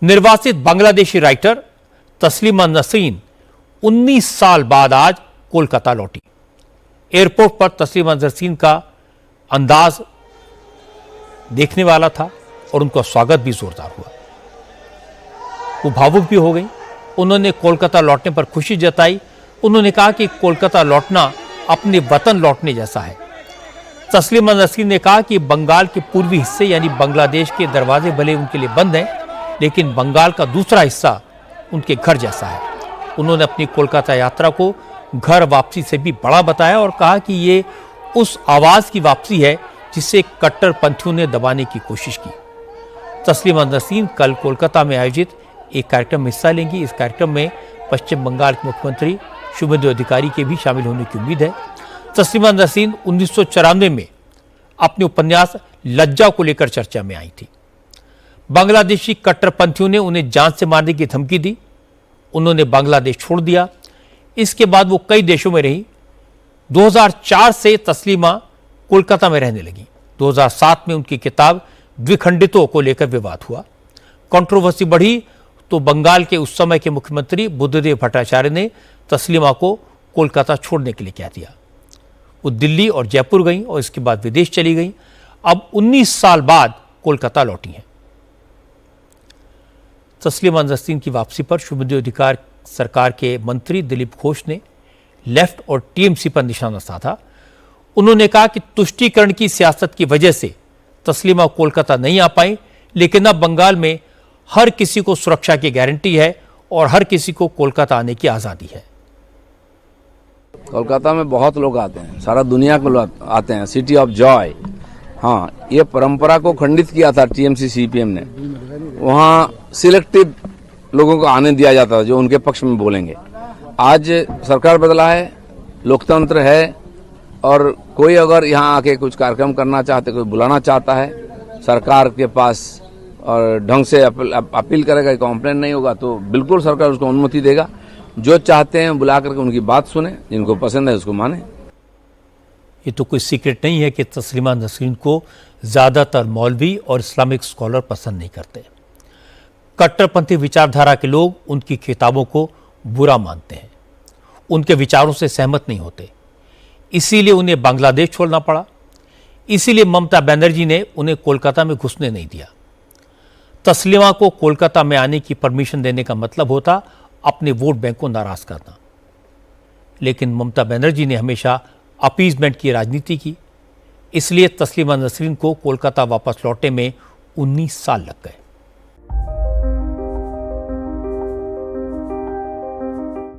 निर्वासित बांग्लादेशी राइटर तस्लीमा नसरीन 19 साल बाद आज कोलकाता लौटी। एयरपोर्ट पर तस्लीमा नसरीन का अंदाज देखने वाला था और उनका स्वागत भी जोरदार हुआ। वो भावुक भी हो गई। उन्होंने कोलकाता लौटने पर खुशी जताई। उन्होंने कहा कि कोलकाता लौटना अपने वतन लौटने जैसा है। तस्लीमा नसरीन ने कहा कि बंगाल के पूर्वी हिस्से यानी बांग्लादेश के दरवाजे भले उनके लिए बंद हैं, लेकिन बंगाल का दूसरा हिस्सा उनके घर जैसा है। उन्होंने अपनी कोलकाता यात्रा को घर वापसी से भी बड़ा बताया और कहा कि ये उस आवाज की वापसी है जिसे कट्टरपंथियों ने दबाने की कोशिश की। तस्लीमा नसरीन कल कोलकाता में आयोजित एक कार्यक्रम में हिस्सा लेंगी। इस कार्यक्रम में पश्चिम बंगाल के मुख्यमंत्री शुभेंदु अधिकारी के भी शामिल होने की उम्मीद है। तस्लीमा नसरीन 1994 में अपने उपन्यास लज्जा को लेकर चर्चा में आई थी। बांग्लादेशी कट्टरपंथियों ने उन्हें जान से मारने की धमकी दी। उन्होंने बांग्लादेश छोड़ दिया। इसके बाद वो कई देशों में रही। 2004 से तस्लीमा कोलकाता में रहने लगी। 2007 में उनकी किताब द्विखंडितों को लेकर विवाद हुआ। कंट्रोवर्सी बढ़ी तो बंगाल के उस समय के मुख्यमंत्री बुद्धदेव भट्टाचार्य ने तस्लीमा को कोलकाता छोड़ने के लिए कह दिया। वो दिल्ली और जयपुर गई और इसके बाद विदेश चली गई। अब 19 साल बाद कोलकाता लौटी हैं। तस्लीमा नसरीन की वापसी पर शुभेंदु अधिकारी सरकार के मंत्री दिलीप घोष ने लेफ्ट और टीएमसी पर निशाना साधा। उन्होंने कहा कि तुष्टीकरण की सियासत की वजह से तस्लीमा कोलकाता नहीं आ पाई, लेकिन अब बंगाल में हर किसी को सुरक्षा की गारंटी है और हर किसी को कोलकाता आने की आजादी है। कोलकाता में बहुत लोग आते हैं, सारा दुनिया के लोग आते हैं, सिटी ऑफ जॉय। हाँ, ये परंपरा को खंडित किया था टीएमसी सीपीएम ने। वहाँ सिलेक्टिव लोगों को आने दिया जाता था जो उनके पक्ष में बोलेंगे। आज सरकार बदला है, लोकतंत्र है और कोई अगर यहाँ आके कुछ कार्यक्रम करना चाहते, कोई बुलाना चाहता है सरकार के पास और ढंग से अपील करेगा, कंप्लेंट नहीं होगा तो बिल्कुल सरकार उसको अनुमति देगा। जो चाहते हैं बुला करके उनकी बात सुने, जिनको पसंद है उसको माने। ये तो कोई सीक्रेट नहीं है कि तस्लीमा नसरीन को ज्यादातर मौलवी और इस्लामिक स्कॉलर पसंद नहीं करते। कट्टरपंथी विचारधारा के लोग उनकी किताबों को बुरा मानते हैं, उनके विचारों से सहमत नहीं होते। इसीलिए उन्हें बांग्लादेश छोड़ना पड़ा। इसीलिए ममता बनर्जी ने उन्हें कोलकाता में घुसने नहीं दिया। तस्लीमा को कोलकाता में आने की परमिशन देने का मतलब होता अपने वोट बैंक को नाराज करना। लेकिन ममता बनर्जी ने हमेशा अपीजमेंट की राजनीति की। इसलिए तस्लीमा नसरीन को कोलकाता वापस लौटने में 19 साल लग गए।